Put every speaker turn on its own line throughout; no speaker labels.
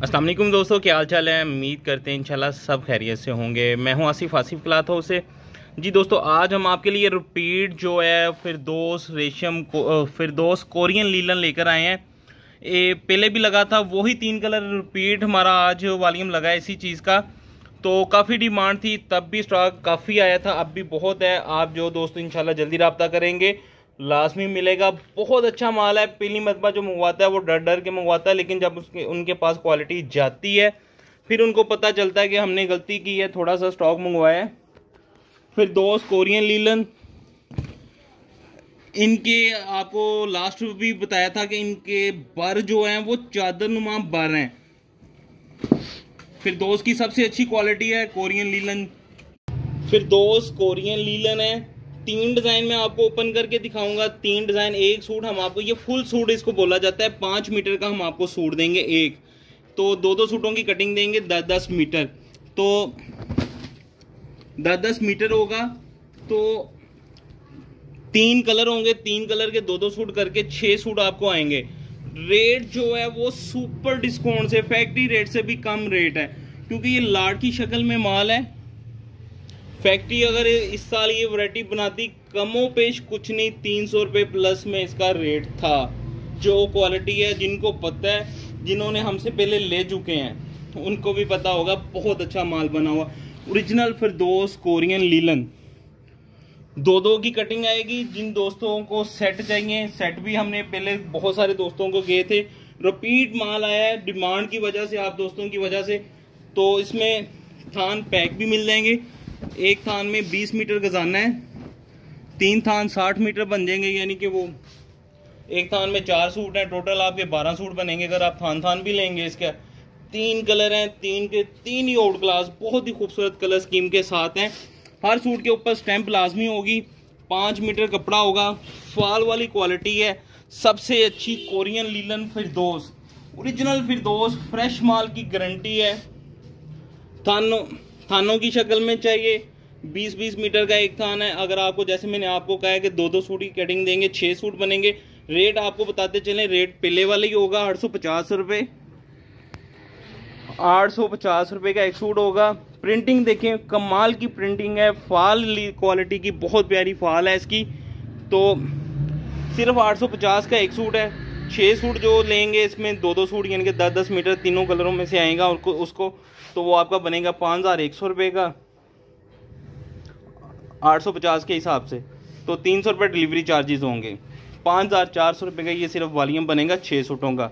अस्सलाम वालेकुम दोस्तों, क्या हाल चाल है। उम्मीद करते हैं इंशाल्लाह सब खैरियत से होंगे। मैं हूं आसिफ क्लॉथ हाउस से। जी दोस्तों, आज हम आपके लिए रिपीट जो है फिरदौस कोरियन लीलन लेकर आए हैं। ये पहले भी लगा था, वही 3 कलर रिपीट हमारा आज वॉल्यूम लगा है इसी चीज़ का। तो काफ़ी डिमांड थी, तब भी स्टॉक काफ़ी आया था, अब भी बहुत है। आप जो दोस्तों इंशाल्लाह जल्दी रब्ता करेंगे, लाजमी मिलेगा। बहुत अच्छा माल है। पहली मरतबा जो मंगवाता है वो डर डर के मंगवाता है, लेकिन जब उनके पास क्वालिटी जाती है फिर उनको पता चलता है कि हमने गलती की है, थोड़ा सा स्टॉक मंगवाया है। फिरदौस कोरियन लीलन, इनके आपको लास्ट में भी बताया था कि इनके बर जो हैं वो चादरनुमा बर हैं। फिरदौस की सबसे अच्छी क्वालिटी है कोरियन लीलन। फिरदौस कोरियन लीलन है। 3 डिज़ाइन में आपको ओपन करके दिखाऊंगा। 3 डिज़ाइन, एक सूट हम आपको, ये फुल सूट इसको बोला जाता है। 5 मीटर का हम आपको सूट देंगे एक, तो 2-2 सूटों की कटिंग देंगे 10-10 मीटर, तो 10-10 मीटर होगा। तो 3 कलर होंगे, 3 कलर के 2-2 सूट करके 6 सूट आपको आएंगे। रेट जो है वो सुपर डिस्काउंट से, फैक्ट्री रेट से भी कम रेट है, क्योंकि ये लाट की शक्ल में माल है। फैक्ट्री अगर इस साल ये वैरायटी बनाती, कमो पेश कुछ नहीं, 300 रुपये प्लस में इसका रेट था। जो क्वालिटी है, जिनको पता है, जिन्होंने हमसे पहले ले चुके हैं, उनको भी पता होगा। बहुत अच्छा माल बना हुआ, ओरिजिनल फिरदौस कोरियन लीलन। 2-2 की कटिंग आएगी। जिन दोस्तों को सेट चाहिए, सेट भी हमने पहले बहुत सारे दोस्तों को गए थे। रिपीट माल आया है डिमांड की वजह से, आप दोस्तों की वजह से। तो इसमें थान पैक भी मिल जाएंगे। एक थान में 20 मीटर गजाना है, 3 थान 60 मीटर बन जाएंगे, यानी कि वो एक थान में 4 सूट हैं। टोटल आपके 12 सूट बनेंगे अगर आप थान भी लेंगे। इसका 3 कलर हैं, 3 के 3 ही आउट क्लास, बहुत ही खूबसूरत कलर स्कीम के साथ हैं। हर सूट के ऊपर स्टैंप लाजमी होगी। 5 मीटर कपड़ा होगा, फॉल वाली क्वालिटी है। सबसे अच्छी कोरियन लीलन फिरदौस, ओरिजिनल फिरदौस, फ्रेश माल की गारंटी है। थानों की शक्ल में चाहिए, 20-20 मीटर का एक थान है। अगर आपको, जैसे मैंने आपको कहा है कि 2-2 सूट की कटिंग देंगे, 6 सूट बनेंगे। रेट आपको बताते चलें, रेट पहले वाले ही होगा 850 रुपये। 850 रुपये का एक सूट होगा। प्रिंटिंग देखें, कमाल की प्रिंटिंग है, फाल क्वालिटी की, बहुत प्यारी फाल है इसकी। तो सिर्फ 850 का एक सूट है। 6 सूट जो लेंगे, इसमें 2-2 सूट यानी कि 10-10 मीटर तीनों कलरों में से आएगा उसको, तो वो आपका बनेगा 5100 रुपये का, 850 के हिसाब से। तो 300 रुपये डिलीवरी चार्जेस होंगे। 5400 रुपये का ये सिर्फ वॉल्यूम बनेगा 6 सूटों का।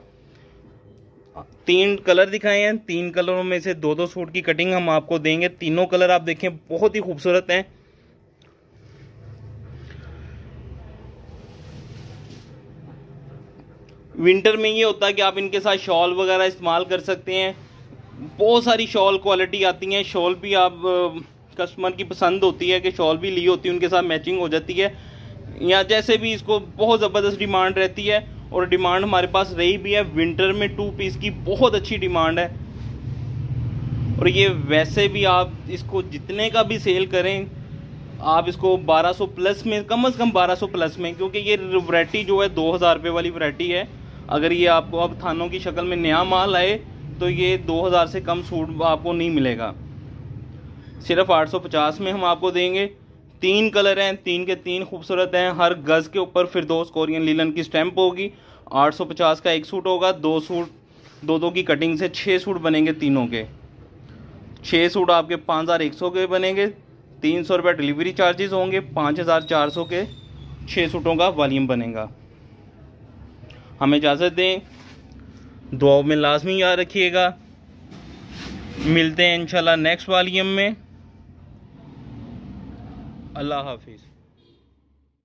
3 कलर दिखाए हैं, 3 कलरों में से 2-2 सूट की कटिंग हम आपको देंगे। तीनों कलर आप देखें, बहुत ही खूबसूरत हैं। विंटर में ये होता है कि आप इनके साथ शॉल वगैरह इस्तेमाल कर सकते हैं। बहुत सारी शॉल क्वालिटी आती हैं। शॉल भी आप कस्टमर की पसंद होती है कि शॉल भी ली होती है, उनके साथ मैचिंग हो जाती है। या जैसे भी इसको बहुत ज़बरदस्त डिमांड रहती है, और डिमांड हमारे पास रही भी है। विंटर में 2 पीस की बहुत अच्छी डिमांड है। और ये वैसे भी आप इसको जितने का भी सेल करें, आप इसको 1200 प्लस में, कम से कम 1200 प्लस में, क्योंकि ये वैरायटी जो है 2000 रुपये वाली वैरायटी है। अगर ये आपको अब थानों की शक्ल में नया माल आए तो ये 2000 से कम सूट आपको नहीं मिलेगा। सिर्फ 850 में हम आपको देंगे। 3 कलर हैं, 3 के 3 खूबसूरत हैं। हर गज़ के ऊपर फिरदौस कोरियन लीलन की स्टैंप होगी। 850 का एक सूट होगा। 2 सूट, 2-2 की कटिंग से 6 सूट बनेंगे तीनों के। 6 सूट आपके 5100 के बनेंगे। 300 रुपये डिलीवरी चार्जेस होंगे। 5400 के 6 सूटों का वॉल्यूम बनेगा। हमें इजाज़त दें, दुआओं में लाजमी याद रखिएगा। मिलते हैं इंशाल्लाह नेक्स्ट वॉल्यूम में। अल्लाह हाफिज़।